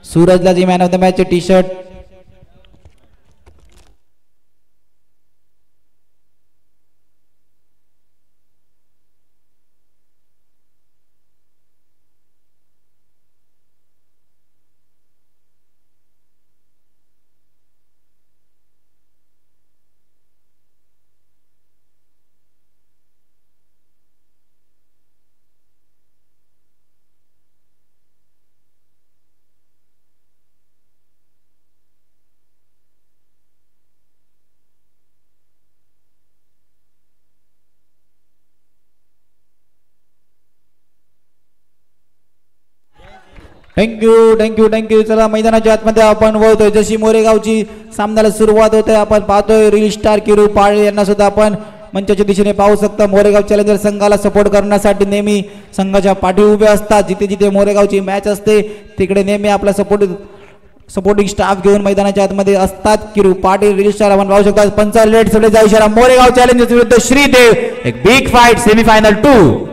सूरजला जी man of the match चे T shirt. Thank you. चला मैदानाच्या आतमध्ये आपण वळतोय. जशी मोरेगावची सामन्याला सुरुवात होते आपण पाहतोय रील स्टार किरू पाळे यांना सुद्धा आपण मंचाच्या दिशेने पाहू शकता. मोरेगाव चॅलेंजर संघाला सपोर्ट करण्यासाठी नेहमी संघाच्या पाठी उभे असतात. जिथे जिथे मोरेगावची मॅच असते तिकडे नेहमी आपला सपोर्टिंग स्टाफ घेऊन मैदानाच्या आतमध्ये असतात. किरू पाटील रील स्टार आपण पाहू शकता. 45 लेट सगळेचा इशारा. मोरेगाव चॅलेंजर्स विरुद्ध श्रीदेव. एक बिग फाईट सेमीफायनल 2.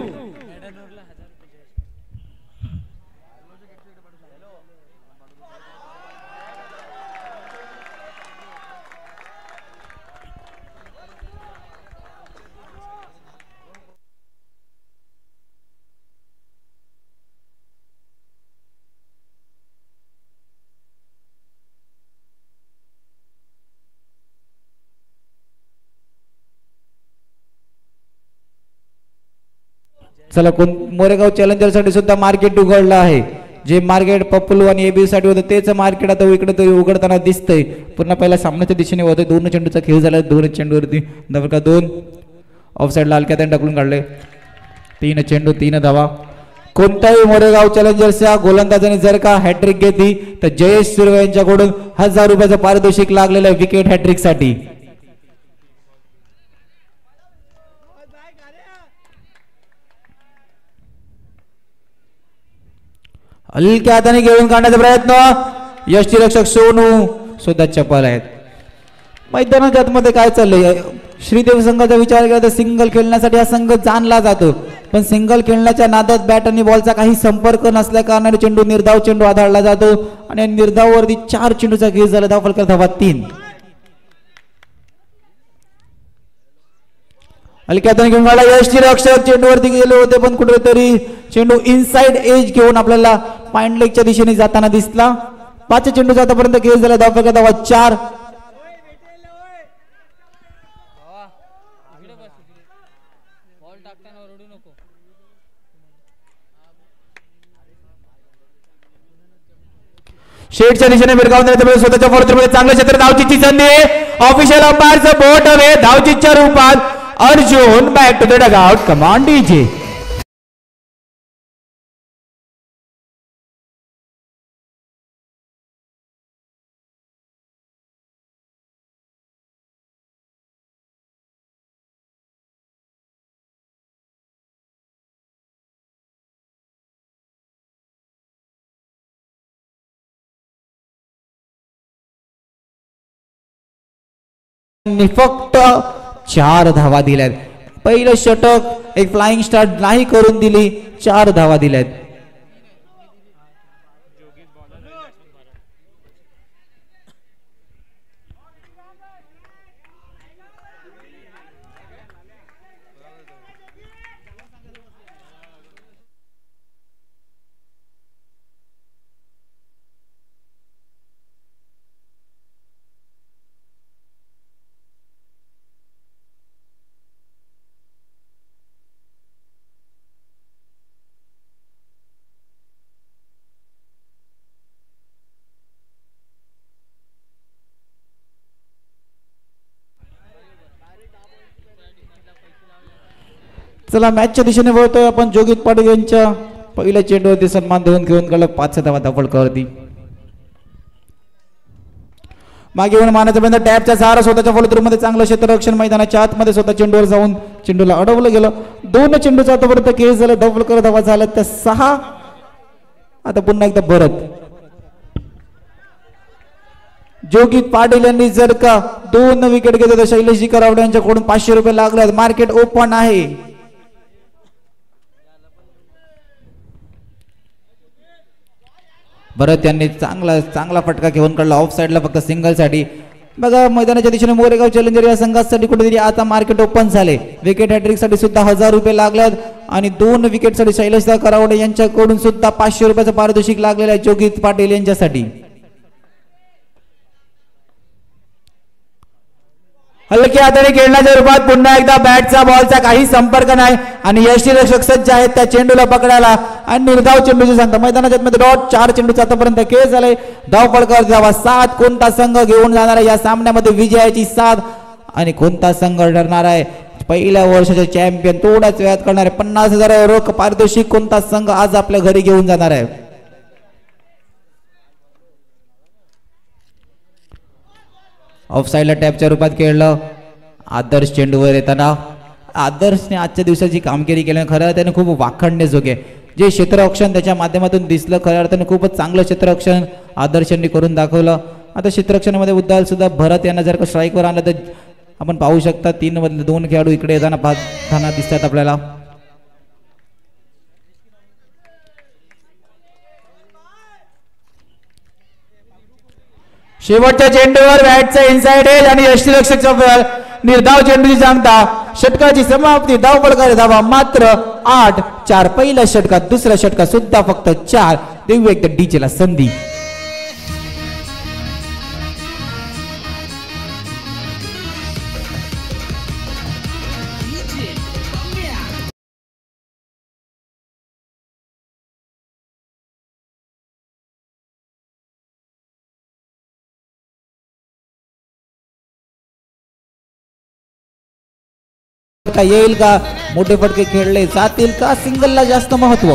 चला मोरेगाव चॅलेंजर साठी सुद्धा मार्केट उघडलं आहे. जे मार्केट पप्पलू आणि एबी साठी होतं तेच मार्केट आता इकडे तरी उघडताना दिसतंय. पुन्हा पहिला सामन्याच्या दिशेने होतोय. 2 चेंडूचा खेळ झाला. 2 चेंडूवरती धावा 2 ऑफ साईडला हलक्या त्याने टाकून काढले. 3 चेंडू 3 धावा. कोणत्याही मोरेगाव चॅलेंजर्सच्या गोलंदाजाने जर का हॅट्रिक घेतली तर जयेश सुर्वे यांच्याकडून 1000 रुपयाचं पारितोषिक लागलेलं आहे विकेट हॅट्रिक साठी. हलक्या हाताने घेऊन काढण्याचा प्रयत्न. यष्टीरक्षक सोनू सुद्धा चपल आहेत. मैदानाच्या आतमध्ये काय चाललंय. श्रीदेव संघाचा विचार केला तर सिंगल खेळण्यासाठी हा संघ जाणला जातो. पण सिंगल खेळण्याच्या नादात बॅट आणि बॉलचा काही संपर्क नसल्या कारणाने चेंडू निर्धाव चेंडू आढळला जातो. आणि निर्धाववरती 4 चेंडूचा खेळ झाला. धाव फलकात धावा 3. हलक्या हाताने घेऊन काढला. यष्टीरक्षक चेंडूवरती गेले होते पण कुठेतरी चेंडू इनसाइड एज घेऊन आपल्याला पॉइंट लेगच्या दिशेने जाताना दिसला. 5 चेंडूचा आतापर्यंत खेळ झाला. धाव फलकात धावा 4. शेटच्या दिशेने भिरकावून स्वतःच्या फॉर्च्यूनमध्ये चांगल्या क्षेत्र धावचीची संधी. ऑफिशियल अंपायरचं बोट हवे. धावचीच्या रूपात Arjun back to the dugout. कमांड डीजे. फक्त 4 धावा दिल्यात. पहिलं षटक एक फ्लाइंग स्टार्ट नाही करून दिली. 4 धावा दिल्यात. चला मॅचच्या दिशेने वळतोय आपण. जोगित पाटील यांच्या पहिल्या चेंडूवरती सन्मान देऊन घेऊन गेला. 5 धावा धावफळ करती. मागे येऊन मानाचा बंद. टॅपच्या सहारा स्वतःच्या फॉलोथ्रूमध्ये चांगलं क्षेत्ररक्षण. मैदानाच्या आतमध्ये स्वतः चेंडूवर जाऊन चेंडूला अडवलं गेलं. 2 चेंडूचा आतापर्यंत खेळ झाला. धावफळ करत धावा झाला त्या 6. आता पुन्हा एकदा भरत. जोगित पाटील यांनी जर का 2 विकेट घेतले तर शैलेशजी करावडे यांच्याकडून 500 रुपये लागले. मार्केट ओपन आहे. भरत यांनी चांगला फटका घेऊन काढला ऑफ साईडला फक्त सिंगलसाठी. बघा मैदानाच्या दिशेने मोरेगाव चॅलेंजर या संघासाठी कुठेतरी आता मार्केट ओपन झाले. विकेट हॅट्रिक साठी सुद्धा 1000 रुपये लागल्यात आणि 2 विकेटसाठी शैलेशदा करावडे यांच्याकडून सुद्धा 500 रुपयाचं पारितोषिक लागलेलं आहे जोगित पाटील यांच्यासाठी. हलक्या हाताने खेळण्याच्या रूपात पुन्हा एकदा बॅटचा बॉलचा काही संपर्क नाही आणि यष्टीरक्षक सज्ज आहेत त्या चेंडूला पकडायला आणि निर्धाव चेंडूची सांगता. मैदानाच्या मध्ये डॉट 4 चेंडूचा आतापर्यंत खेळ झालाय. धाव फलकावर जावा 7. कोणता संघ घेऊन जाणार आहे या सामन्यामध्ये विजयाची 7 आणि कोणता संघ ठरणार आहे पहिल्या वर्षाचे चॅम्पियन? थोड्याच वेळात करणार आहे 50,000 रोख पारितोषिक. कोणता संघ आज आपल्या घरी घेऊन जाणार आहे? ऑफ साईडला टॅपच्या रूपात खेळलं. आदर्श चेंडूवर येताना आदर्शने आजच्या दिवसाची कामगिरी केली. खरं त्याने खूप वाखणण्याजोगे जे क्षेत्ररक्षण त्याच्या माध्यमातून दिसलं खऱ्या अर्थाने खूपच चांगलं क्षेत्ररक्षण आदर्शांनी करून दाखवलं. आता क्षेत्ररक्षणामध्ये उद्दाल सुद्धा भरत यांना जर का स्ट्राईकवर आणलं तर आपण पाहू शकता 3 मधले 2 खेळाडू इकडे येताना दिसतात आपल्याला. शेवटच्या चेंडूवर बॅटचा इनसाइड एज आणि यष्टीरक्षकचा निर्धाव चेंडूची सांगता. षटकाची समाप्ती. धाव फलकावर धावा मात्र 8-4. पहिल्या षटकात दुसऱ्या षटकात सुद्धा फक्त 4. देऊ एकदा डीजेला संधी. येईल का? मोठे फटके खेळले जातील का? सिंगलला जास्त महत्व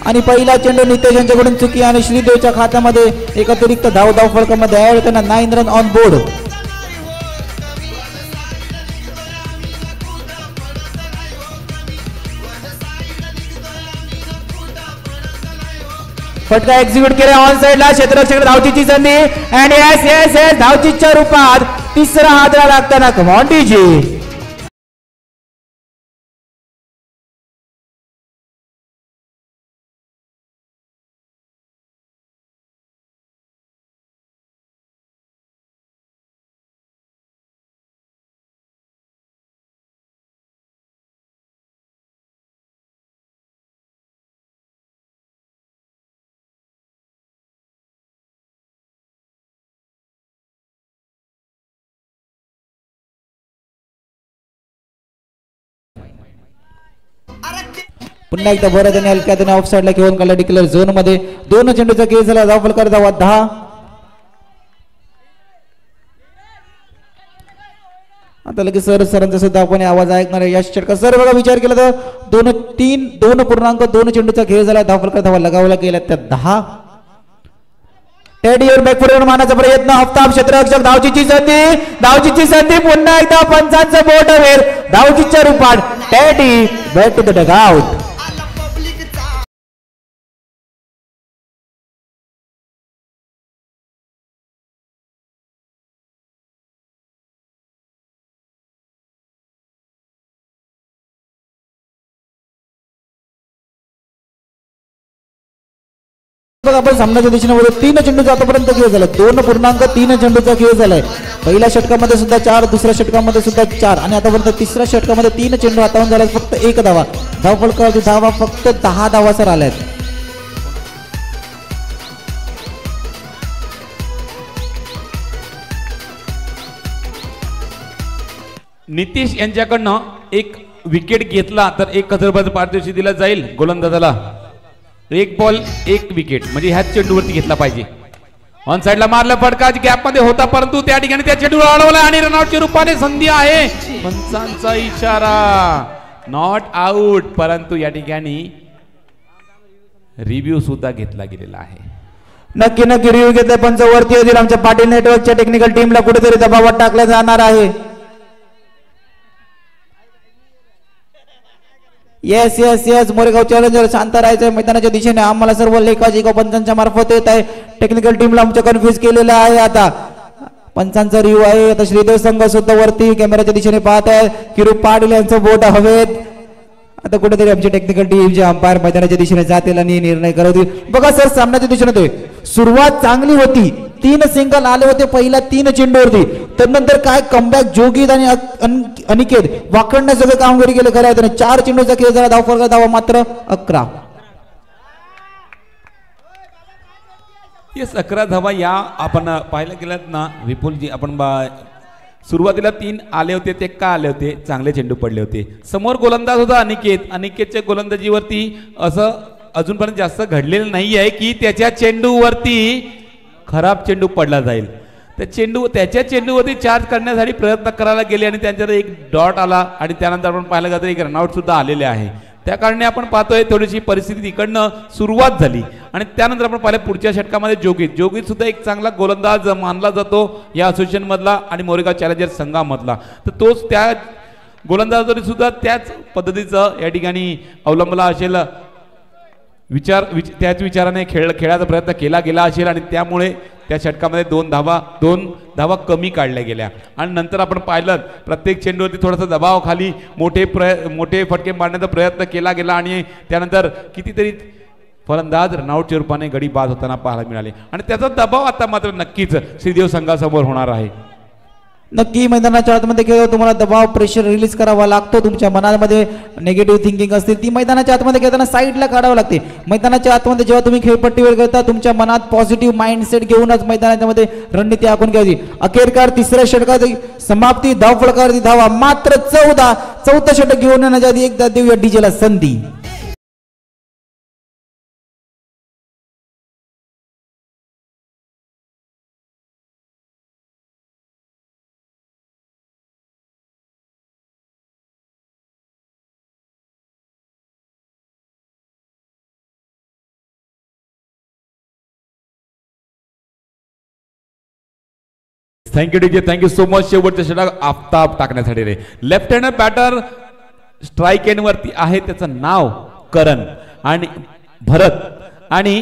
आणि पहिला चेंडू नितेश यांच्याकडून चुकी आणि श्रीदेवच्या खात्यामध्ये एक अतिरिक्त धाव फलकामध्ये ऍड करणार. 9 रन ऑन बोर्ड. फटका एक्झिक्यूट केला ऑन साइडला. क्षेत्ररक्षक धावचीची संधी अँड यस यस यस धावचीच्या रूपात तिसरा हादरा लागताना. Come on DJ. पुन्हा एकदा भरत आणि हलक्या त्याने ऑफ साइडला घेऊन काढला डिक्लेअर झोन मध्ये. 2 चेंडूचा खेळ झाला. धाव फलकावर धावा 10. आता लगेच सरांचा सुद्धा आपण आवाज ऐकणार आहे या षटकात. सर बघा विचार केला तर 2.2 चेंडूचा खेळ झाला. धाव फलकावर धावा लगावला गेल्या त्या 10. टेडीवर बॅकफुटवर मारण्याचा प्रयत्न. हफ्ता क्षेत्ररक्षक धावचीची संधी पुन्हा एकदा पंचांचं बोट वेर धावचीच्या रूपात. Teddy back to the dugout. आपण सामन्याच्या दिशेने 3 चेंडूचा आतापर्यंत खेळ झाला. 2.3 चेंडूचा खेळ झालाय. पहिल्या षटकामध्ये सुद्धा 4, दुसऱ्या षटकामध्ये सुद्धा 4 आणि आतापर्यंत तिसऱ्या षटकामध्ये 3 चेंडू हातावून झाला. फक्त 1 धावा. धाव फलकावरती धावा फक्त 10 धावा सर आल्यात. नितीश यांच्याकडनं एक विकेट घेतला तर 1,000 रुपयाचं पारितोषिक दिलं जाईल गोलंदाजाला. 1 बॉल 1 विकेट म्हणजे ह्याच चेंडूवरती घेतला पाहिजे. ऑन साइडला मारला फटका गॅप मध्ये होता परंतु त्या ठिकाणी त्या चेंडूला अडवला आणि रनआउटच्या रूपाने संधी आहे. पंचांचा इशारा नॉट आउट परंतु या ठिकाणी रिव्ह्यू सुद्धा घेतला गेलेला आहे. नक्की रिव्ह्यू घेतला. पंच वरती येतील. आमच्या पाटील नेटवर्कच्या टेक्निकल टीमला कुठेतरी दबावात टाकला जाणार आहे. Yes yes yes Moregaon challenger शांत राहायचं मैदानाच्या दिशेने. आम्हाला सर्व लेखाजी पंचांच्या मार्फत येत आहे. टेक्निकल टीमला आमच्या कन्फ्युज केलेलं आहे. आता पंचांचा रिव्ह्यू आहे. आता श्रीदेव संघ सुद्धा वरती कॅमेराच्या दिशेने पाहत आहे. किरू पाटील यांचं बोट हवेत. आता कुठेतरी आमची टेक्निकल टीम जे अंपायर मैदानाच्या दिशेने जातील आणि निर्णय करवतील. बघा सर, सामन्याच्या दिशेने होते, सुरुवात चांगली होती, 3 सिंगल आले होते पहिल्या 3 चेंडूवरती. त्यानंतर काय कमबॅक जोगीत आणि अनिकेत वाकडण्यासोबत कामगिरी केली खऱ्या अर्थाने. 4 चेंडूचा खेळ झाला, धावफलक धावा मात्र 11. येस, 11 धावा या आपण पाहायला गेलात ना विपुलजी. आपण सुरुवातीला 3 आले होते, ते का आले होते? चांगले चेंडू पडले होते. समोर गोलंदाज होता अनिकेत. अनिकेतच्या गोलंदाजीवरती असं अजूनपर्यंत जास्त घडलेलं नाही आहे की त्याच्या चेंडूवरती खराब चेंडू पडला जाईल. त्याच्या चेंडूवरती चार्ज करण्यासाठी प्रयत्न करायला गेले आणि त्यांच्यावर एक डॉट आला आणि त्यानंतर आपण पाहायला गेलं तर एक रनआउट सुद्धा आलेले आहे. त्या कारणे आपण पाहतोय थोडीशी परिस्थिती इकडनं सुरुवात झाली आणि त्यानंतर आपण पाहिलं पुढच्या षटकामध्ये जोगीत सुद्धा एक चांगला गोलंदाज मानला जातो या असोसिएशन मधला आणि मोरेगाव चॅलेंजर संघामधला. तर तोच त्या गोलंदाजावर सुद्धा त्याच पद्धतीचं या ठिकाणी अवलंबला असेल, त्याच विचाराने खेळाचा प्रयत्न केला गेला असेल आणि त्यामुळे त्या षटकामध्ये 2 धावा कमी काढल्या गेल्या. आणि नंतर आपण पाहिलं प्रत्येक चेंडूवरती थोडासा दबावाखाली मोठे फटके मारण्याचा प्रयत्न केला गेला आणि त्यानंतर कितीतरी फलंदाज रनआउटच्या रूपाने गडी बाद होताना पाहायला मिळाले आणि त्याचा दबाव आता मात्र नक्कीच श्रीदेव संघासमोर होणार आहे. नक्की मैदानाच्या आतमध्ये खेळ तुम्हाला दबाव प्रेशर रिलीज करावा लागतो. तुमच्या मनामध्ये निगेटिव्ह थिंकिंग असते ती मैदानाच्या आतमध्ये खेळताना साईडला काढावं लागते. मैदानाच्या आतमध्ये जेव्हा तुम्ही खेळपट्टीवर खेळता तुमच्या मनात पॉझिटिव्ह माइंडसेट घेऊनच मैदानाच्या मध्ये रणनीती आखून घ्यायची. अखेरकार तिसऱ्या षटकाची समाप्ती, धावफलकावरती धावा मात्र 14. चौथं षटक घेऊन येण्याच्या आधी एकदा देऊया डीजेला संधी. Thank you DJ, thank you so much. शेवटच्या षटक आफताब टाकण्यासाठी रे. Left hand batter strike end वरती आहे, त्याचं नाव करण आणि भरत आणि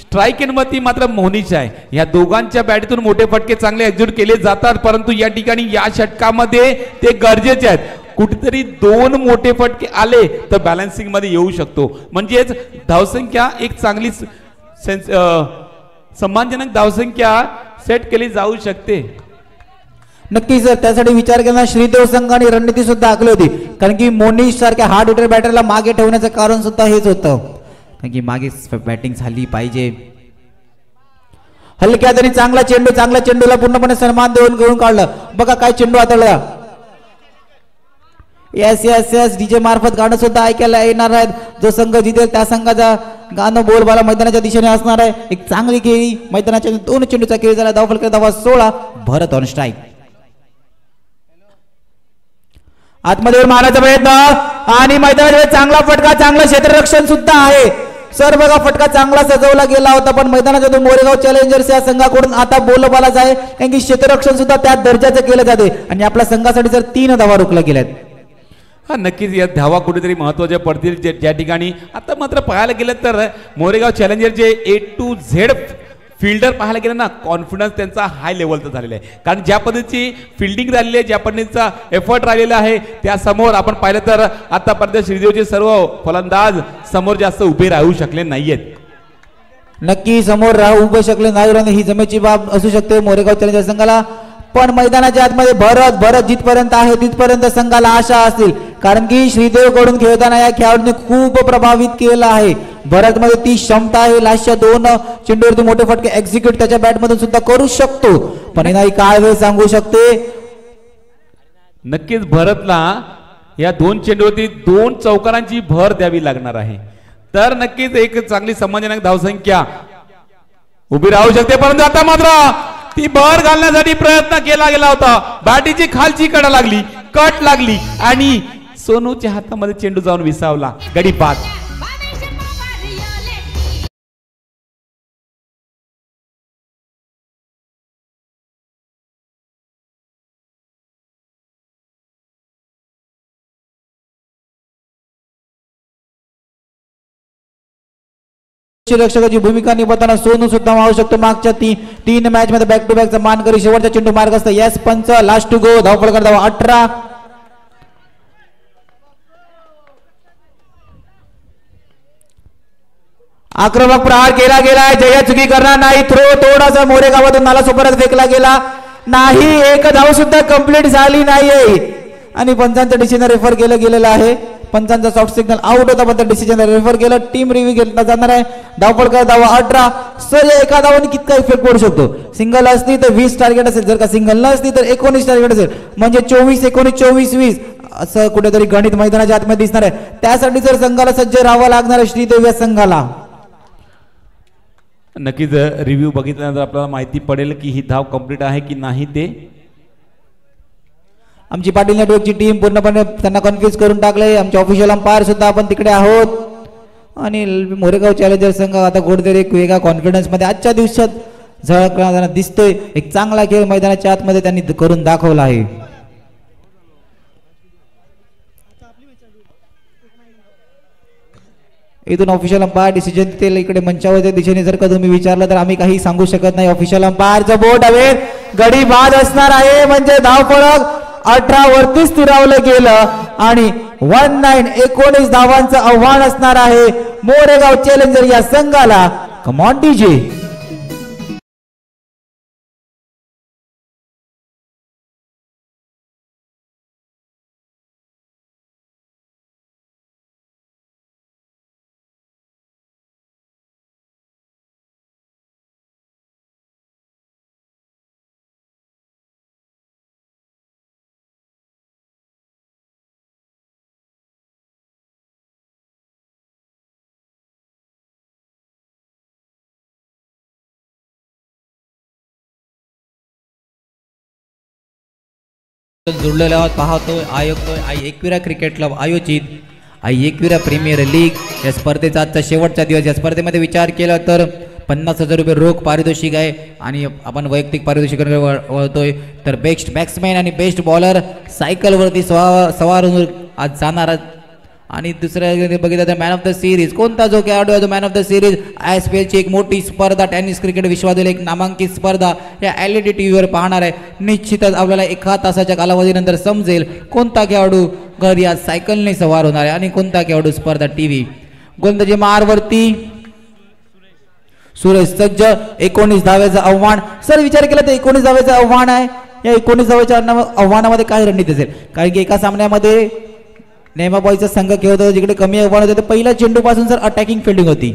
स्ट्राईक एंड वरती मात्र मोनिश आहे. या दोघांच्या बॅटीतून मोठे फटके चांगले एक्झिक्यूट केले जातात, परंतु या ठिकाणी या षटकामध्ये ते गरजेचे आहेत. कुठेतरी 2 मोठे फटके आले तर बॅलन्सिंग मध्ये येऊ शकतो, म्हणजेच धावसंख्या एक चांगली सम्मानजनक धावसंख्या सेट केली जाऊ शकते. नक्की सर, त्यासाठी विचार केला श्रीदेव संघाने रणनीती सुद्धा आखली होती. कारण की मोनिश सारख्या हार्ड हिटर बॅटरला मागे ठेवण्याचं कारण सुद्धा हेच होतं, कारण की मागे बॅटिंग झाली पाहिजे. हलक्या तरी चांगला चेंडूला पूर्णपणे सन्मान देऊन घेऊन काढलं. बघा काय चेंडू हाताळला. यस डीजे मार्फत गाणं सुद्धा ऐकायला येणार आहेत. जो संघ जिंकेल त्या संघाचा गाणं बोलबाला मैदानाच्या दिशेने असणार आहे. एक चांगली खेळी मैदानाच्या 2 चेंडूचा खेळ झाला. धावफलक धावा 16. भरत ऑन स्ट्राईक. आतमध्ये मारायचा प्रयत्न आणि मैदानाच्या चांगला फटका, चांगलं क्षेत्ररक्षण सुद्धा आहे. सर बघा, फटका चांगला सजवला गेला होता, पण मैदानाच्या मोरेगाव चॅलेंजर्स या संघाकडून आता बोलबालाच आहे, कारण की क्षेत्ररक्षण सुद्धा त्या दर्जाचं केलं जाते आणि आपल्या संघासाठी जर 3 धावा रोखल्या गेल्यात. हा नक्कीच या धावा कुठेतरी महत्वाच्या पडतील. ज्या ठिकाणी आता मात्र पाहायला गेलं तर Moregaon चॅलेंजरचे A to Z fielder पाहायला गेलं ना, कॉन्फिडन्स त्यांचा हाय लेवलचा झालेला आहे. कारण ज्या पद्धतीची फिल्डिंग राहिलेली आहे, ज्या पद्धतीचा एफर्ट राहिलेला आहे, त्या समोर आपण पाहिलं तर आतापर्यंत श्रीदेवचे सर्व फलंदाज समोर जास्त उभे राहू शकले नाहीयेत. नक्की समोर उभे शकले नाही, ही जमेची बाब असू शकते मोरेगाव चॅलेंजर संघाला. पण मैदानाच्या आतमध्ये भरत जिथपर्यंत आहे तिथपर्यंत संघाला आशा असतील, कारण की श्रीदेव कडून खेळताना या खेळाडूने खूप प्रभावित केलं आहे. भरत मध्ये ती क्षमता आहे, लास्टच्या 2 चेंडूवरती मोठे फटके एक्झिक्यूट त्याच्या बॅट मधून सुद्धा करू शकतो, पण नाही काय वेळ सांगू शकते. नक्कीच भरतला या 2 चेंडूवरती 2 चौकारांची भर द्यावी लागणार आहे, तर नक्कीच एक चांगली सम्मानजनक धावसंख्या उभी राहू शकते. परंतु आता मात्र ती भर घालण्यासाठी प्रयत्न केला गेला होता, बॅटीची खालची कडा लागली, कट लागली आणि सोनूच्या हातामध्ये चेंडू जाऊन विसावला. गडी बाद. रक्षकाची भूमिका निभावताना सोनू सुद्धा वाहू शकतो. मागच्या 3 मॅच मध्ये बॅक टू बॅकचा मान करी शेवटचा चेंडू मार्ग असतो. यस पंच, लास्ट टू गो. धावफलक धावा 18. आक्रमक प्रहार केला गेलाय, जया चुकी करणार नाही. थ्रो थोडासा मोरेगावातून नाला सोपरात फेकला गेला नाही. एक धाव सुद्धा कंप्लीट झाली नाहीये आणि पंचांच्या डिसिजन रेफर केलं गेलेलं आहे. पंचांचा सॉफ्ट सिग्नल आउट होता पण त्या डिसिजन रेफर केलं. टीम रिव्ह्यू घेतला जाणार आहे. धावपळ कर धावा 18. सर या एका धावाने कितका इफेक्ट पडू शकतो? सिंगल असली तर 20 टार्गेट असेल, जर का सिंगल नसली तर 19 टार्गेट असेल, म्हणजे 24 19 24 20 असं कुठेतरी गणित मैदानाच्या आतमध्ये दिसणार आहे. त्यासाठी जर संघाला सज्ज राहावं लागणार आहे श्रीदेव या संघाला. नक्कीच रिव्ह्यू बघितल्यानंतर आपल्याला माहिती पडेल की ही धाव कंप्लीट आहे की नाही ते. आमची पाटील नेटवर्कची टीम पूर्णपणे त्यांना कन्फ्युज करून टाकले. आमचे ऑफिशियल अंपायर सुद्धा आपण तिकडे आहोत आणि मोरेगाव चॅलेंजर संघ आता कुठेतरी एक वेगळा कॉन्फिडन्स मध्ये आजच्या दिवसात झळकताना दिसतोय. एक चांगला खेळ मैदानाच्या आतमध्ये त्यांनी करून दाखवला आहे. इथून ऑफिशियल अंपायर डिसिजन देतील. इकडे मंचावरच्या दिशेने जर का तुम्ही विचारलं तर आम्ही काही सांगू शकत नाही. ऑफिशियल अंपायरचं बोट हवे गडी बाद असणार आहे, म्हणजे धाव फरक 18 वरती स्थिरावलं गेलं आणि 19 धावांचं आव्हान असणार आहे मोरेगाव चॅलेंजर या संघाला. Come on DJ. जुळलेला आहोत. पाहतोय आयोगतोय एकविरा क्रिकेट क्लब आयोजित एकविरा प्रीमियर लीग या स्पर्धेचा आजचा शेवटचा दिवस. या स्पर्धेमध्ये विचार केला तर 50,000 रुपये रोख पारितोषिक आहे आणि आपण वैयक्तिक पारितोषिकाकडे वळतोय. तर बेस्ट बॅट्समॅन आणि बेस्ट बॉलर सायकलवरती सवार होऊन आज जाणार. आणि दुसऱ्या बघितलं तर मॅन ऑफ द सिरीज कोणता जो खेळाडू आहे तो मॅन ऑफ द सिरीज. ISPLची एक मोठी स्पर्धा, टेनिस क्रिकेट विश्वातील एक नामांकित स्पर्धा या LED टीव्हीवर पाहणार आहे. निश्चितच आपल्याला 1 तासाच्या कालावधीनंतर समजेल कोणता खेळाडू घरी आज सायकलने सवार होणार आहे आणि कोणता खेळाडू स्पर्धा टीव्ही. गोलंदाजी मारवरती सुरेश सज्ज. 19 धाव्याचं आव्हान. सर विचार केला तर 19 धाव्याचं आव्हान आहे. या 19 धाव्याच्या आव्हानामध्ये काय रणनीती असेल? कारण की एका सामन्यामध्ये नेमाबाईचा संघ खेळत होता जिकडे कमी आव्हान होते. पहिल्या चेंडूपासून सर अटॅकिंग फिल्डिंग होती.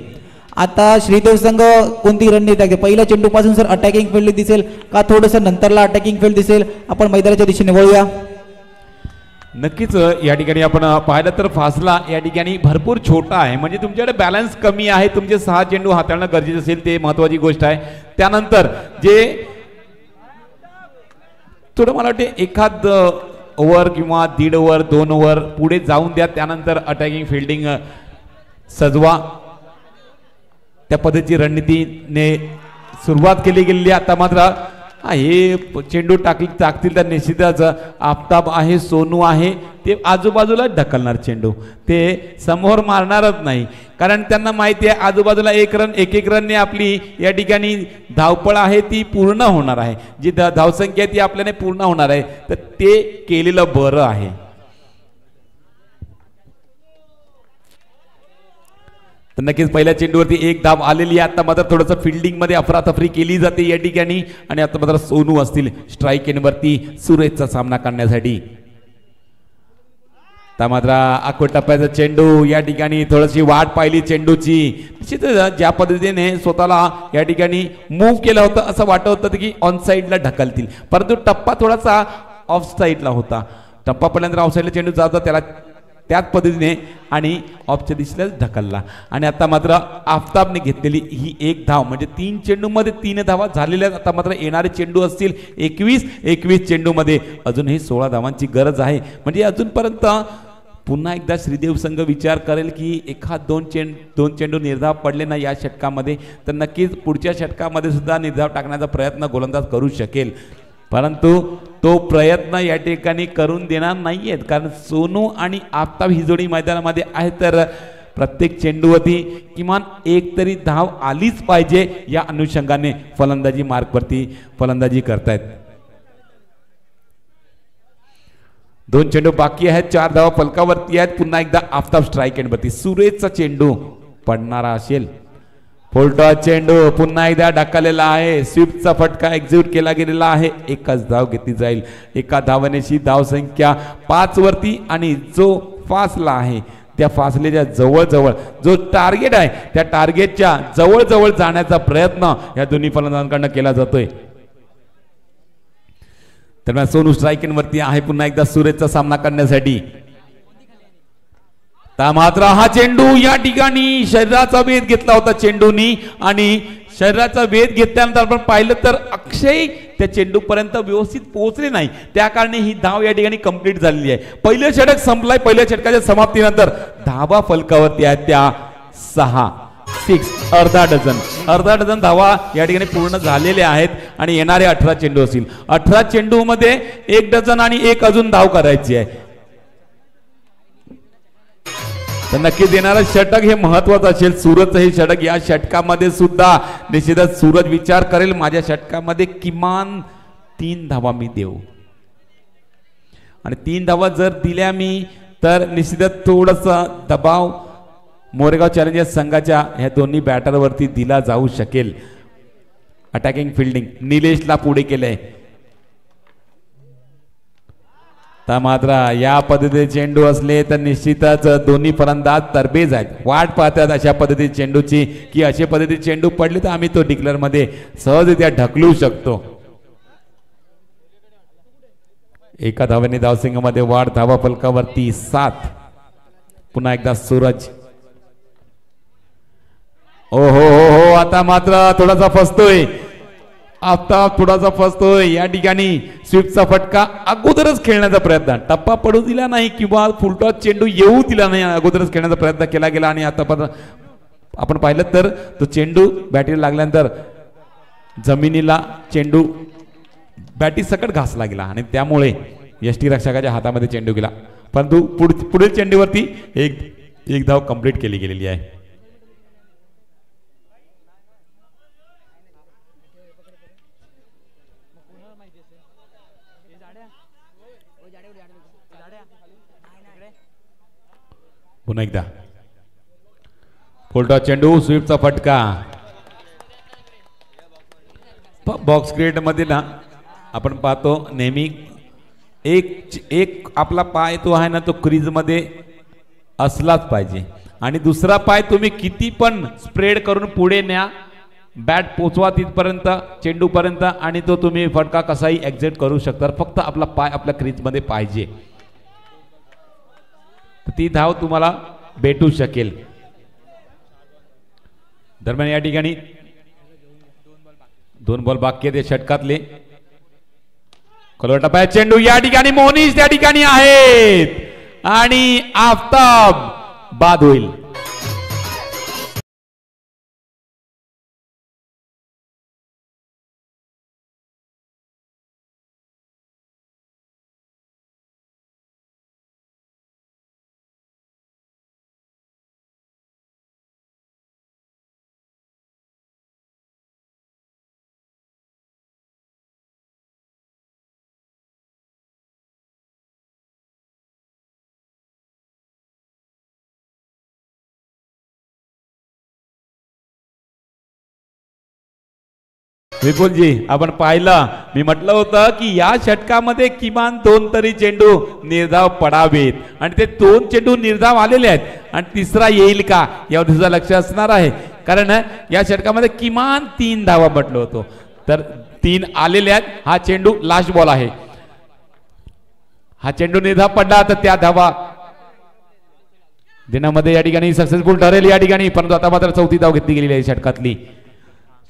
आता श्रीदेव संघ कोणती रणनीती आहे? पहिल्या चेंडूपासून सर अटॅकिंग फील्ड दिसेल का थोडंसं नंतरला अटॅकिंग फील्ड दिसेल? आपण मैदानाच्या दिशेने वळूया. नक्कीच या ठिकाणी आपण पाहिलं तर फासला या ठिकाणी भरपूर छोटा आहे, म्हणजे तुमच्याकडे बॅलन्स कमी आहे. तुमचे 6 चेंडू हाताळणं गरजेचं असेल ते महत्वाची गोष्ट आहे. त्यानंतर जे थोडं मला वाटते एखाद ओव्हर किंवा 1.5 ओव्हर 2 ओव्हर पुढे जाऊन द्या. त्यानंतर अटॅकिंग फिल्डिंग सजवा. त्या पद्धतीची रणनीतीने सुरुवात केली गेलेली. आता मात्र हे चेंडू टाकतील तर निश्चितच आफताब आहे, सोनू आहे, ते आजूबाजूला ढकलणार चेंडू, ते समोर मारणारच नाही. कारण त्यांना माहिती आहे आजूबाजूला एक रनने आपली या ठिकाणी धावपळ आहे ती पूर्ण होणार आहे. जी धावसंख्या ती आपल्याने पूर्ण होणार आहे. तर ते केलेलं बरं आहे. तर नक्कीच पहिल्या चेंडूवरती 1 धाव आलेली आहे. आता मात्र थोडंसं फिल्डिंग मध्ये अफरातफरी केली जाते या ठिकाणी आणि आता मात्र सोनू असतील स्ट्राईक एंडवरती सुरेशचा सामना करण्यासाठी. आता मात्र आखो टप्प्याचा चेंडू या ठिकाणी थोडीशी वाट पाहिली चेंडूची. निश्चित ज्या पद्धतीने स्वतःला या ठिकाणी मूव्ह केलं होतं असं वाटत होतं की ऑन साईडला ढकलतील, परंतु टप्पा थोडासा ऑफ साईडला होता. टप्पा पडल्यानंतर ऑफ साईडला चेंडू जातो त्याला त्याच पद्धतीने आणि ऑफच्या दिशेलाच ढकलला. आणि आता मात्र आफताबने घेतलेली ही 1 धाव म्हणजे 3 चेंडूमध्ये 3 धावा झालेल्या. आता मात्र येणारे चेंडू असतील 21 चेंडूमध्ये अजूनही 16 धावांची गरज आहे. म्हणजे अजूनपर्यंत पुन्हा एकदा श्रीदेव संघ विचार करेल की एखाद 2 चेंडू निर्धाव पडले ना या षटकामध्ये तर नक्कीच पुढच्या षटकामध्ये सुद्धा निर्धाव टाकण्याचा प्रयत्न गोलंदाज करू शकेल. परंतु तो प्रयत्न या ठिकाणी करून देणार नाहीयेत, कारण सोनू आणि आफताब ही जोडी मैदानामध्ये आहे. तर प्रत्येक चेंडूवरती किमान 1 तरी धाव आलीच पाहिजे या अनुषंगाने फलंदाजी मार्कवरती फलंदाजी करतायत. 2 चेंडू बाकी आहेत, 4 धावा फलकावरती आहेत. पुन्हा एकदा आफताब स्ट्राईक एंडवरती. सुरेशचा चेंडू पडणारा असेल फुलटॉस चेंडू पुन्हा एकदा ढकललेला आहे. स्वीपचा फटका एक्झिक्यूट केला गेलेला आहे. एकच धाव घेतली जाईल. एका धावनेची धावसंख्या 5 वरती आणि जो फासला आहे त्या फासलेच्या जवळजवळ जो टार्गेट आहे त्या टार्गेटच्या जवळजवळ जाण्याचा प्रयत्न या दोन्ही फलंदाजांकडून केला जातोय. दरम्यान सोनू स्ट्रायकिंग वरती आहे पुन्हा एकदा सुरेशचा सामना करण्यासाठी. मात्र हा चेंडू या ठिकाणी शरीराचा वेध घेतला होता चेंडूनी आणि शरीराचा वेध घेतल्यानंतर आपण पाहिलं तर अक्षय त्या चेंडू पर्यंत व्यवस्थित पोहोचले नाही. त्या कारणे ही धाव या ठिकाणी कंप्लीट झालेली आहे. पहिलं षटक संपलाय. पहिल्या षटकाच्या समाप्तीनंतर धावा फलकावरती आहेत त्या 6 अर्धा डझन धावा या ठिकाणी पूर्ण झालेल्या आहेत आणि येणारे 18 चेंडू असतील. 18 चेंडू मध्ये 1 डझन आणि 1 अजून धाव करायची आहे. तर नक्की देणारं षटक हे महत्वाचं असेल. सूरजचं हे षटक या षटकामध्ये सुद्धा निश्चितच सूरज विचार करेल माझ्या षटकामध्ये किमान 3 धावा मी देऊ आणि 3 धावा जर दिल्या मी तर निश्चितच थोडासा दबाव मोरेगाव चॅलेंजर्स संघाच्या ह्या दोन्ही बॅटरवरती दिला जाऊ शकेल. अटॅकिंग फिल्डिंग निलेशला पुढे केलंय. मात्र या पद्धतीचे चेंडू असले तर निश्चितच दोन्ही फलंदाज तरबेज आहेत. वाट पाहतात अशा पद्धतीच्या चेंडूची की अशा पद्धतीचे चेंडू पडले तर आम्ही तो डिक्लेअर मध्ये सहजरित्या ढकलू शकतो. एका धावेने धावसंख्येमध्ये वाढ. धावा फलकावरती 7. पुन्हा एकदा सूरज. ओ हो आता मात्र थोडासा फसतोय. आफ्ताब थोडासा फसतोय. या ठिकाणी स्वीपचा फटका अगोदरच खेळण्याचा प्रयत्न टप्पा पडू दिला नाही किंवा फुलटॉस चेंडू येऊ दिला नाही. अगोदरच खेळण्याचा प्रयत्न केला गेला आणि आता आपण पाहिलं तर तो चेंडू बॅटीला लागल्यानंतर जमिनीला चेंडू बॅटी सकट घासला गेला आणि त्यामुळे यष्टी रक्षकाच्या हातामध्ये चेंडू गेला. परंतु पुढील चेंडूवरती एक धाव कंप्लीट केली गेलेली आहे. पुन्हा एकदा फुलटॉस चेंडू. स्वीपचा फटका. बॉक्स क्रिकेट मध्ये ना आपण पाहतो नेहमी एक आपला पाय तो आहे ना तो क्रीज मध्ये असलाच पाहिजे आणि दुसरा पाय तुम्ही किती पण स्प्रेड करून पुढे न्या बॅट पोचवा तिथपर्यंत चेंडू पर्यंत आणि तो तुम्ही फटका कसाही एक्झिट करू शकता. फक्त आपला पाय आपल्या क्रीज मध्ये पाहिजे. ती धाव तुम्हाला भेटू शकेल. दरम्यान या ठिकाणी 2 बॉल बाकी आहेत षटकातले. कलोटा चेंडू या ठिकाणी मोनीश त्या ठिकाणी आहेत आणि आफ्ताब बाद होईल. विपुलजी आपण पाहिलं मी म्हटलं होतं की या षटकामध्ये किमान 2 तरी चेंडू निर्धाव पडावेत आणि ते 2 चेंडू निर्धाव आलेले आहेत आणि तिसरा येईल का यावर तुझं लक्ष असणार आहे कारण या षटकामध्ये किमान 3 धावा म्हटलं होतो तर 3 आलेले आहेत. हा चेंडू लास्ट बॉल आहे. हा चेंडू निर्धाव पडला तर त्या धावा दिनामध्ये या ठिकाणी सक्सेसफुल ठरेल या ठिकाणी. परंतु आता मात्र 4थी धाव घेतली गेलेली आहे षटकातली.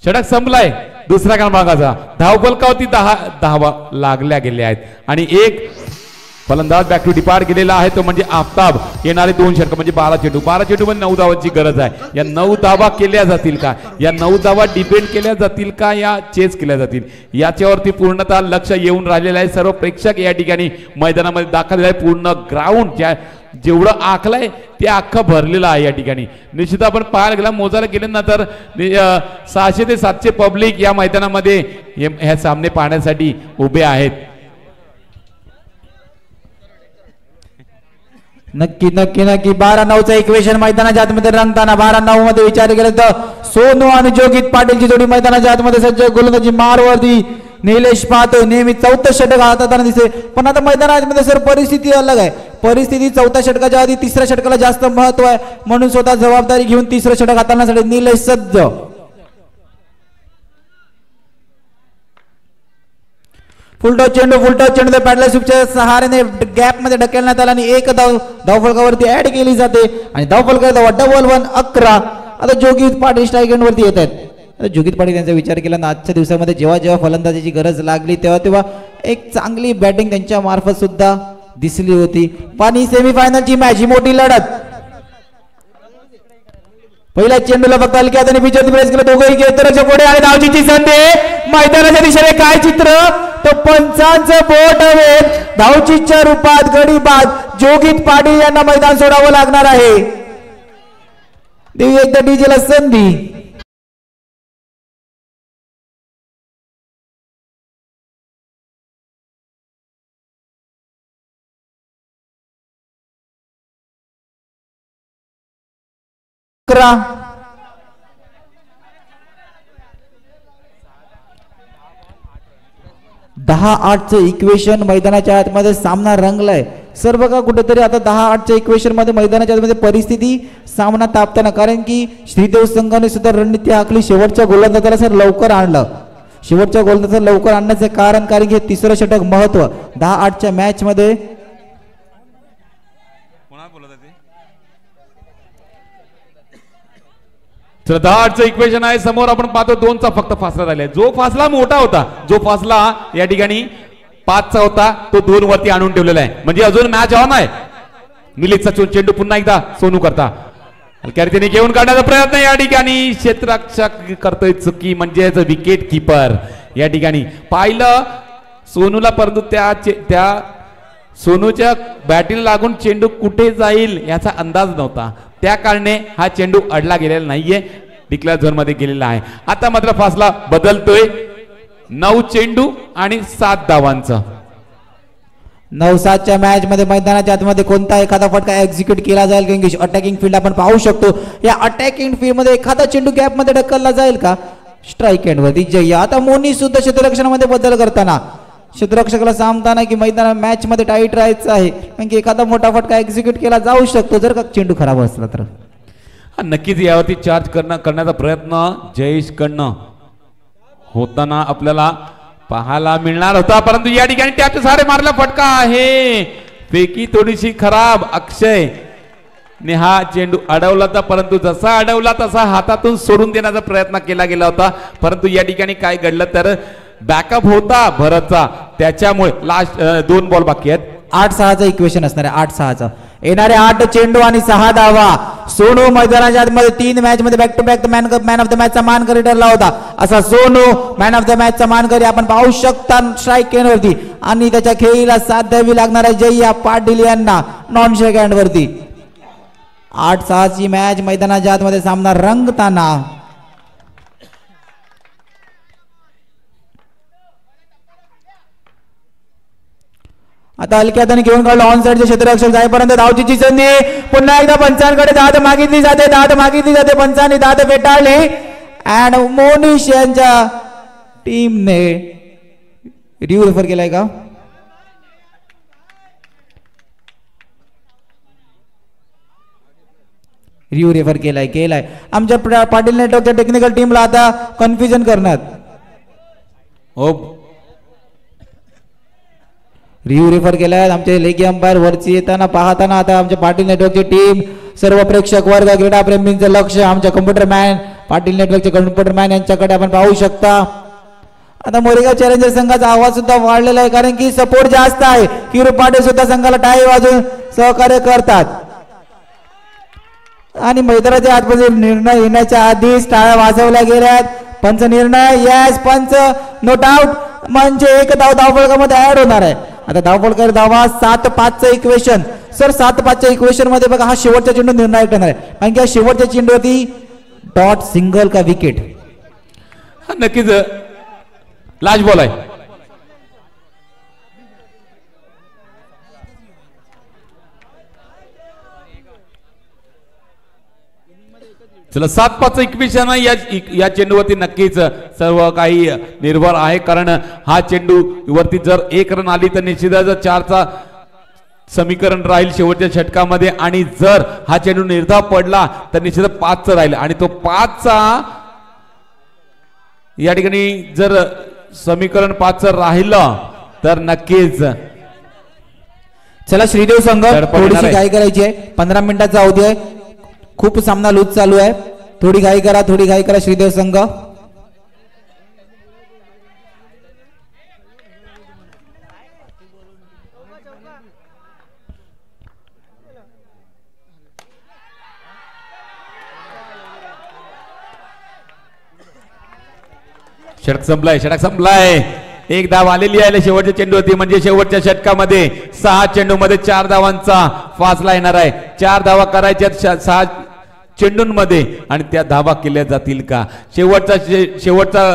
षटक संपलाय. दुसऱ्या क्रमांकाचा धाव फलकावरती 10 धावा लागल्या गेल्या आहेत आणि एक फलंदाज बॅक टू डिपार्ट गेलेला आहे तो म्हणजे आफ्ताब. येणारे 2 षटक म्हणजे 12 चेंडू मध्ये 9 धावांची गरज आहे. या 9 धावा केल्या जातील का या 9 धावा डिपेंड केल्या जातील का या चेस केल्या जातील याच्यावरती पूर्णतः लक्ष येऊन राहिलेलं आहे. सर्व प्रेक्षक या ठिकाणी मैदानामध्ये दाखल आहे. पूर्ण ग्राउंड जेवढं आखलंय ते अख्खं भरलेलं आहे या ठिकाणी. निश्चित आपण पाहायला गेला मोजायला गेले ना तर 600 ते 700 पब्लिक या मैदानामध्ये हे सामने पाहण्यासाठी उभे आहेत. नक्की नक्की नक्की 12-9चा इक्वेशन मैदानाच्या आतमध्ये रंगताना 12-9 मध्ये विचार केला तर सोनू आणि जोगित पाटीलची जोडी मैदानाच्या आतमध्ये सज्ज गोलंदाजी मारवरती निलेश पाहतो नेहमी चौथं षटक हाताळताना दिसते पण आता मैदानामध्ये सर परिस्थिती अलग आहे परिस्थिती चौथ्या षटकाच्या आधी तिसऱ्या षटकाला जास्त महत्व आहे म्हणून स्वतः जबाबदारी घेऊन तिसरं षटक हाताळण्यासाठी निलेश सज्ज फुलटॉस चेंडू पॅडल स्विपच्या सहाऱ्याने गॅप मध्ये ढकलण्यात आला आणि एक धावफलकावरती ऍड केली जाते आणि धावफलक डबल 1 11 आता जोगित पाटील स्ट्राईक एंड वरती येत आहेत जोगित पाटील यांचा विचार केला ना आजच्या दिवसामध्ये जेव्हा फलंदाजीची गरज लागली तेव्हा एक चांगली बॅटिंग त्यांच्या मार्फत सुद्धा दिसली होती पाणी सेमीफायनलची मॅच ही मोठी लढत पहिल्या चेंडूला फक्त हलक्यात आणि पिचवरती प्रेस केलं दोघंही घेतरच्या पुढे आणि धावचीची संधी मैदानाच्या दिशेने काय चित्र तो पंचांचं बोट हवे धावचीच्या रूपात गडी बाद जोगित पाटील यांना मैदान सोडावं लागणार आहे देऊ एकदा डीजेला संधी अकरा 10-8चं इक्वेशन मैदानाच्या आतमध्ये सामना रंगलाय सर बघा कुठेतरी आता 10-8च्या इक्वेशन मध्ये मैदानाच्या आतमध्ये परिस्थिती सामना तापताना कारण की श्रीदेव संघाने सुद्धा रणनीती आखली शेवटच्या गोलंदाजाला सर लवकर आणलं शेवटच्या गोलंदाजाला लवकर आणण्याचे कारण की तिसरं षटक महत्व 10-8च्या मॅच मध्ये तर 10-8चं इक्वेशन आहे समोर आपण पाहतो 2चा फक्त फासला झालाय जो फासला मोठा होता जो फासला या ठिकाणी 5चा होता तो 2 वरती आणून ठेवलेला आहे म्हणजे अजून मॅच ऑन आहे निलेशचा चेंडू पुन्हा एकदा सोनू करता हलक्या रीतीने घेऊन काढण्याचा प्रयत्न या ठिकाणी क्षेत्ररक्षक करतोय चुकी म्हणजेच विकेट किपर या ठिकाणी पाहिलं सोनूला परंतु त्या सोनूच्या बॅटीला लागून चेंडू कुठे जाईल याचा अंदाज नव्हता त्या कारणे हा चेंडू अडला गेलेला नाहीये डिक्लेअर झोन मध्ये गेलेला आहे आता मात्र फासला बदलतोय 9 चेंडू आणि 7 धावांचा 9-7च्या मॅच मध्ये मैदानाच्या आतमध्ये कोणता एखादा फटका एक्झिक्यूट केला जाईल कारण की अटॅकिंग फील्ड आपण पाहू शकतो या अटॅकिंग फील्ड मध्ये एखादा चेंडू गॅप मध्ये ढकलला जाईल का स्ट्राईक एंड वरती जय आता मोनी सुद्धा क्षेत्ररक्षणामध्ये बदल करताना क्षेत्ररक्षकाला सांगताना की मैदान मॅच मध्ये टाईट राहायचं आहे कारण की एखादा मोठा फटका एक्झिक्यूट केला जाऊ शकतो जर का चेंडू खराब असला तर नक्कीच यावरती चार्ज करण्याचा प्रयत्न जयेश कडनं होताना आपल्याला पाहायला मिळणार होता परंतु या ठिकाणी त्याच्या सारे मारला फटका आहे फेकी थोडीशी खराब अक्षय ने हा चेंडू अडवला होता परंतु जसा अडवला तसा हातातून सोडून देण्याचा प्रयत्न केला गेला होता परंतु या ठिकाणी काय घडलं तर बॅकअप होता भरतचा त्याच्यामुळे लास्ट 2 बॉल बाकी आहेत 8-6चं इक्वेशन असणार आहे 8-6चं येणारे 8 चेंडू आणि 6 धावा सोनू मैदानाच्या आतमध्ये 3 मॅच मध्ये back to back man of the मॅचचा मानकरी ठरला होता असा सोनू मॅन ऑफ द मॅचचा मानकरी आपण पाहू शकता स्ट्राईक एंड वरती आणि त्याच्या खेळीला साथ द्यावी लागणार आहे जय्या पाटील यांना नॉन स्ट्राईक एंड वरती 8-6ची मॅच मैदानाच्या आतमध्ये सामना रंगताना आता हलक्यात घेऊन काढलं ऑन साइडचे क्षेत्ररक्षक जाईपर्यंत धावचीची संधी पुन्हा एकदा पंचांकडे दाद मागितली जाते पंचांनी दाद फेटाळली अँड मोनिश यांच्या टीमने रिव्ह्यू रेफर केलाय का रिव्ह्यू रेफर केलाय आमच्या पाटील नेटवर्कच्या टेक्निकल टीमला आता कन्फ्युजन करण्यात रिव्ह्यू रेफर केलाय आमचे लेगी अंपायर वरची येताना पाहताना आता आमच्या पाटील नेटवर्कची टीम सर्व प्रेक्षक वर्ग क्रीडा प्रेमींचं लक्ष आमच्या कम्प्युटर मॅन पाटील नेटवर्कचे कम्प्युटर मॅन यांच्याकडे आपण पाहू शकता आता मोरेगाव चॅलेंजर संघाचा आवाज सुद्धा वाढलेला आहे कारण की सपोर्ट जास्त आहे किरू पाटील सुद्धा संघाला टाळी वाजून सहकार्य करतात आणि मैदानाच्या आतमध्ये निर्णय येण्याच्या आधीच टाळ्या वाजवल्या गेल्यात पंच निर्णय यस पंच नो डाऊट म्हणजे एक धावफलकामध्ये ऍड होणार आहे आता धावफलक धावा 7-5चं इक्वेशन सर 7-5च्या इक्वेशन मध्ये बघा हा शेवटचा चेंडू निर्णायक ठरणार आहे कारण की शेवटच्या चेंडूवरती डॉट सिंगल का विकेट नक्कीच लास्ट बॉल आहे चला 7-5 इक्वेशन या चेंडूवरती नक्कीच सर्व काही निर्भर आहे, कारण हा चेंडू वरती जर 1 रन आली तर निश्चितच 4चा समीकरण राहील शेवटच्या षटकामध्ये, आणि जर हा चेंडू निर्धाव पडला तर निश्चितच 5चा राहील, आणि तो 5चा या ठिकाणी जर समीकरण 5चं राहिलं तर नक्कीच. चला श्रीदेव संघ थोडीशी घाई करायची आहे, 15 मिनिटाचा अवधी आहे, खूप सामना लूज चालू आहे, थोडी घाई करा श्रीदेव संघ. षटक संपलाय. एक धाव आलेली आहे शेवटच्या चेंडूवरती, म्हणजे शेवटच्या षटकामध्ये 6 चेंडूमध्ये 4 धावांचा फासला येणार आहे. 4 धावा करायच्या 6 चेंडूंमध्ये, आणि त्या धावा केल्या जातील का, शेवटचा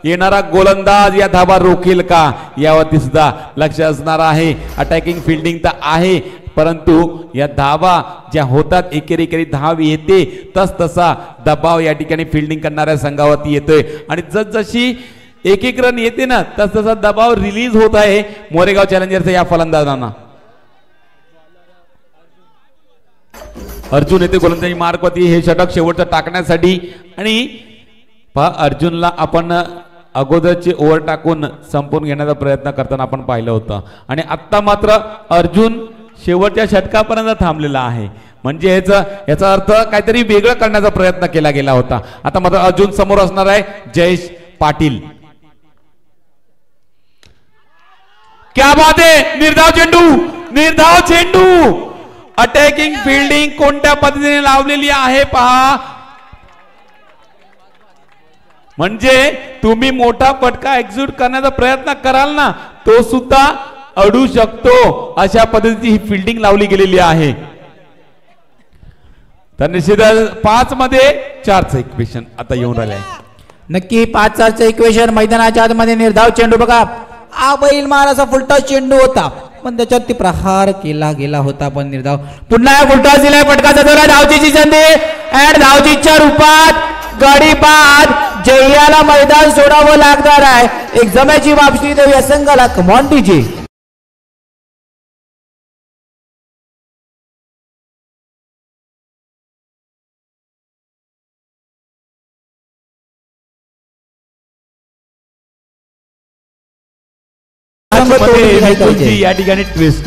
येणारा गोलंदाज या धावा रोखेल का, यावरती सुद्धा लक्ष असणार आहे. अटॅकिंग फिल्डिंग तर आहे, परंतु या धावा ज्या होतात एकेरी धाव येते तसा दबाव या ठिकाणी फिल्डिंग करणाऱ्या संघावरती येतोय, आणि जसजशी एक रन येते ना तसा दबाव रिलीज होत आहे मोरेगाव चॅलेंजर्सच्या या फलंदाजांना. अर्जुन येते गोलंदाजी मार्कवरती हे षटक शेवटचं टाकण्यासाठी, आणि अर्जुनला आपण अगोदरचे ओव्हर टाकून संपून घेण्याचा प्रयत्न करताना आपण पाहिलं होतं, आणि आता मात्र अर्जुन शेवटच्या षटकापर्यंत थांबलेला आहे, म्हणजे याचा अर्थ काहीतरी वेगळं करण्याचा प्रयत्न केला गेला होता. आता मात्र अर्जुन समोर असणार आहे जयेश पाटील. क्या बात आहे, निर्धाव चेंडू अटॅकिंग फिल्डिंग कोणत्या पद्धतीने लावलेली आहे पहा, म्हणजे तुम्ही मोठा फटका एक्झिक्यूट करण्याचा प्रयत्न कराल ना तो सुद्धा अडू शकतो, अशा पद्धतीची ही फिल्डिंग लावली गेलेली आहे. तर निश्चितच 5 मध्ये 4चं इक्वेशन आता येऊन राहिले आहे. नक्की 5-4चं इक्वेशन. मैदानाच्या आतमध्ये निर्धाव चेंडू बघा, बैल माराचा फुलटा चेंडू होता, पण त्याच्यात प्रहार केला गेला होता, पण निर्धाव पुन्हा फुलटा दिलाय, फटका जातोय, धावचीची संधी अँड धावचीच्या रूपात गडी बाद. जय्याला मैदान सोडावं लागणार आहे, एक जमेची वापसी देऊ या संघाला. Come on DJ. या ठिकाणी ट्विस्ट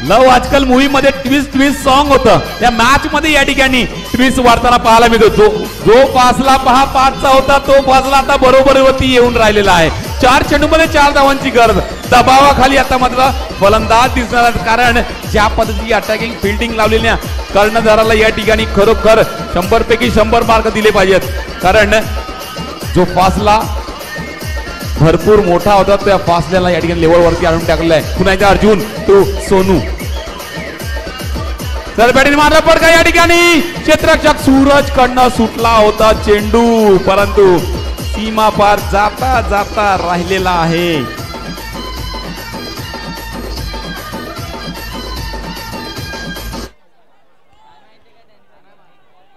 लव आजकाल मूवी मध्ये ट्विस्ट सॉन्ग होतं, त्या मॅच मध्ये या ठिकाणी ट्विस्ट वाढताना पाहायला मिळतो. जो फासला 5चा होता तो फासला आता बरोबरवरती येऊन राहिलेला आहे. 4 चेंडूमध्ये 4 धावांची गरज, दबावाखाली आता मात्र फलंदाज दिसणार, कारण ज्या पद्धतीची अटॅकिंग फिल्डिंग लावलेल्या कर्णधाराला या ठिकाणी खरोखर 100 पैकी 100 मार्क दिले पाहिजेत, कारण जो फासला भरपूर मोठा होता त्या फासल्याला या ठिकाणी लेवल वरती आणून टाकलेला आहे. पुन्हा एकदा अर्जुन तो सोनू तर बॅटिंग मारला पडका या ठिकाणी क्षेत्ररक्षक सूरज कडनं सुटला होता चेंडू, परंतु सीमा पार जाता जाता राहिलेला आहे.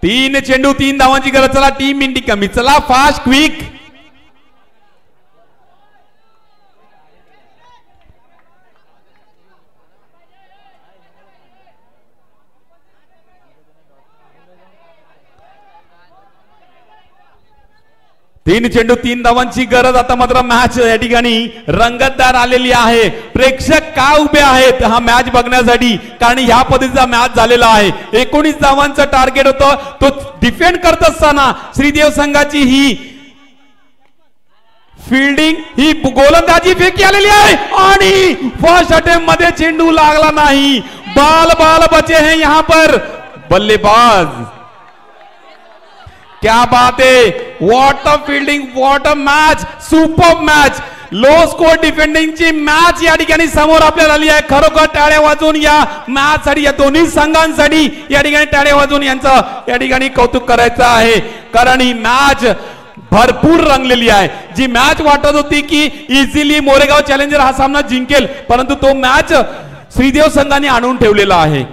तीन चेंडू 3 धावांची गरज. चला टीम मिनिटी कमी, चला फास्ट क्विक. तीन चेंडू 3 धावांची गरज. आता मात्र मॅच या ठिकाणी रंगतदार आलेली आहे. प्रेक्षक का उभे आहेत हा मॅच बघण्यासाठी, कारण ह्या पद्धतीचा मॅच झालेला आहे. 19 धावांचं टार्गेट होतं, तो डिफेंड करत असताना श्रीदेव संघाची ही फिल्डिंग ही गोलंदाजी फेकी आलेली आहे, आणि फर्स्ट अटेम्प्ट मध्ये चेंडू लागला नाही. बाल बचे हैं यहां पर बल्लेबाज. क्या बात है, what a fielding, what a match, super match. Low score डिफेंडिंगची मॅच या ठिकाणी समोर आपल्याला आली आहे. खरोखर टाळ्या वाजवून या मॅच साठी, या दोन्ही संघांसाठी या ठिकाणी टाळ्या वाजवून यांचं या ठिकाणी कौतुक करायचं आहे, कारण ही मॅच भरपूर रंगलेली आहे. जी मॅच वाटत होती की इझिली मोरेगाव चॅलेंजर हा सामना जिंकेल, परंतु तो मॅच श्रीदेव संघाने आणून ठेवलेला आहे.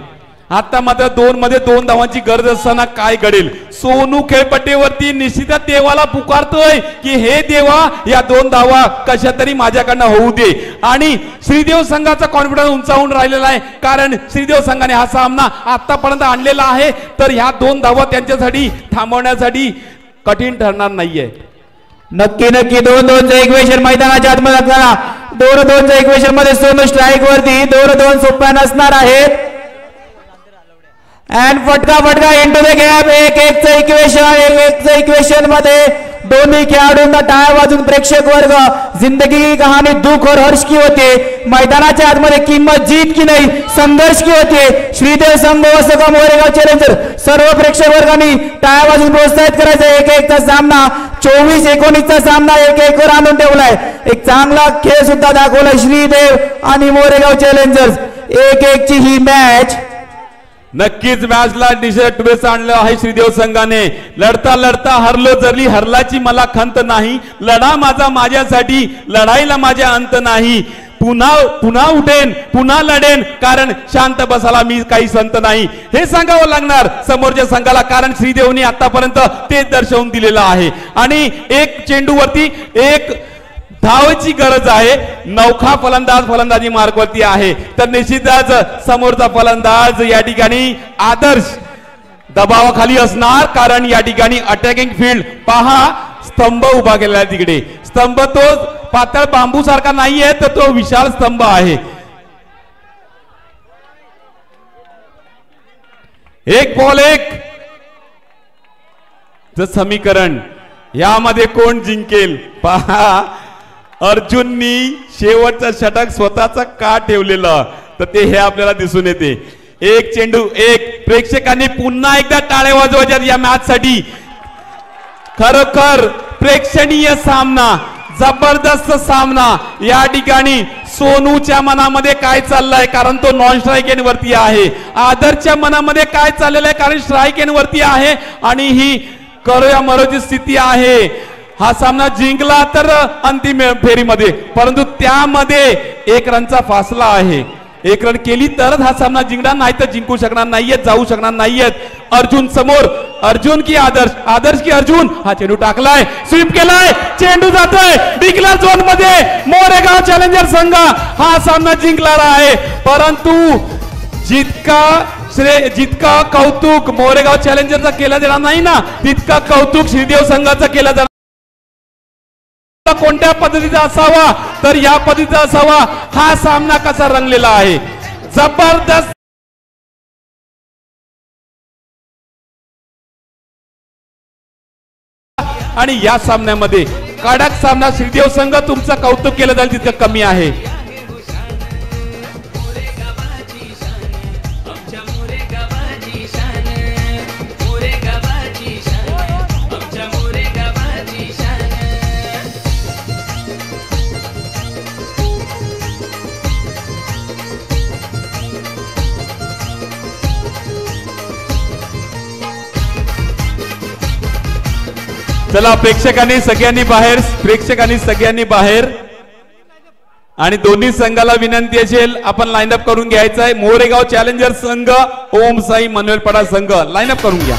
आता मात्र 2 मध्ये 2 धावांची गरज असताना काय घडेल? सोनू खेळपट्टीवरती निश्चितच देवाला पुकारतोय की हे देवा या 2 धावा कशा तरी माझ्याकडनं होऊ दे. आणि श्रीदेव संघाचा कॉन्फिडन्स उंचावून राहिलेला आहे, कारण श्रीदेव संघाने हा सामना आतापर्यंत आणलेला आहे. तर ह्या 2 धावा त्यांच्यासाठी थांबवण्यासाठी कठीण ठरणार नाहीये. नक्की नक्की 2-2चं इक्वेशन मैदानाच्या आतमध्ये असताना 2-2च्या इक्वेशन मध्ये सोनू स्ट्राईक वरती 2-2 सोप्या नसणार आहेत. अँड फटका इंटू द गॅप 1-1चं इक्वेशन मध्ये दोन्ही खेळाडूंना टाळ्या वाजून प्रेक्षक वर्ग जिंदगी की कहानी दुख और हर्ष की होते. मैदानाच्या आतमध्ये किंमत जीत की नाही संघर्ष की होते. श्रीदेव संघ वसका मोरेगाव चॅलेंजर सर्व प्रेक्षक वर्गांनी टाळ्या वाजून प्रोत्साहित करायचं. 1-1चा सामना 24-19चा सामना 1-1 वर आणून ठेवलाय. एक चांगला खेळ सुद्धा दाखवलाय श्रीदेव आणि मोरेगाव चॅलेंजर्स. 1-1ची ही मॅच. नक्कीच मॅचला ट्विस्ट आणलं आहे श्रीदेव संघाने. लढता लढता हरलो जरी हरलाची मला खंत नाही, लढा माझा माझ्यासाठी लढाईला माझ्या अंत नाही. पुन्हा उठेन पुन्हा लढेन, कारण शांत बसायला मी काही संत नाही. हे सांगावं लागणार समोरच्या संघाला, कारण श्रीदेवनी आतापर्यंत तेच दर्शवून दिलेलं आहे. आणि एक चेंडूवरती 1 धावाची गरज आहे. नौखा फलंदाजी मार्कवरती आहे. तर निश्चितच समोरचा फलंदाज या ठिकाणी आदर्श दबावाखाली असणार, कारण या ठिकाणी अटॅकिंग फील्ड पहा स्तंभ उभा केलेला आहे. तिकडे स्तंभ तो पातळ बांबू सारखा नाहीये, तर तो विशाल स्तंभ आहे. 1 बॉल 1 समीकरण. यामध्ये कोण जिंकेल पहा. अर्जुननी शेवटचा षटक स्वतःचा का ठेवलेलं, तर ते हे आपल्याला दिसून येते. 1 चेंडू 1. प्रेक्षकांनी पुन्हा एकदा टाळ्या वाजवायच्या या मॅच साठी. खरोखर प्रेक्षणीय सामना, जबरदस्त सामना. या ठिकाणी सोनूच्या मनामध्ये काय चाललंय, कारण तो नॉन स्ट्राईक एन वरती आहे. आदरच्या मनामध्ये काय चाललेलं आहे, कारण स्ट्राईक एन वरती आहे. आणि ही करोया मरोची स्थिती आहे. हा सामना जिंकला तर अंतिम फेरीमध्ये, परंतु त्यामध्ये 1 रनचा फासला आहे. 1 रन केली तरच हा सामना जिंकणार, नाही तर जिंकू शकणार नाहीयेत, जाऊ शकणार नाहीयेत. अर्जुन समोर. अर्जुन की आदर्श, आदर्श की अर्जुन. हा चेंडू टाकलाय, स्वीप केलाय, चेंडू जातोय डिक्लेअर झोन मध्ये. मोरेगाव चॅलेंजर संघ हा सामना जिंकणार आहे. परंतु जितका कौतुक मोरेगाव चॅलेंजरचा केला जाणार नाही ना, तितका कौतुक श्रीदेव संघाचा केला जाणार. कोणत्या पद्धतीचा असावा, तर या पद्धतीचा असावा. हा सामना कसा रंगलेला आहे, जबरदस्त. आणि या सामन्यामध्ये कडक सामना. श्रीदेव संघ तुमचं कौतुक केलं जाईल तितकं कमी आहे. चला प्रेक्षकांनी सगळ्यांनी बाहेर. आणि दोन्ही संघाला विनंती असेल आपण लाईनअप करून घ्यायचं आहे. मोरेगाव चॅलेंजर संघ, ओम साई मनवेलपाडा संघ लाईनअप करून घ्या.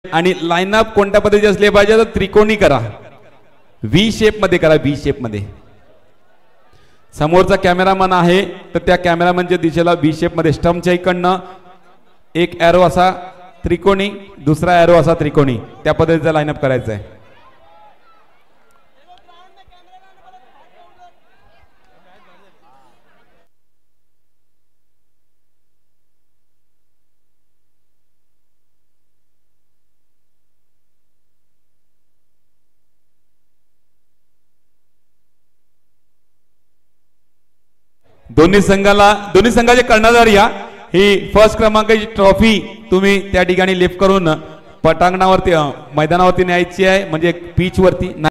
आणि लाईनअप कोणत्या पद्धतीचे असले पाहिजे, तर त्रिकोणी करा, व्ही शेप मध्ये करा. व्ही शेप मध्ये समोरचा कॅमेरामन आहे तर त्या कॅमेरामनच्या दिशेला व्ही शेप मध्ये स्टंपच्या इकडनं एक ॲरो असा त्रिकोणी, दुसरा ॲरो असा त्रिकोणी, त्या पद्धतीचा लाईनअप करायचा आहे. दोन्ही संघाचे कर्णधार या. ही फर्स्ट क्रमांकाची ट्रॉफी तुम्ही त्या ठिकाणी लिफ्ट करून पटांगणावरती मैदानावरती न्यायची आहे, म्हणजे पिच वरती.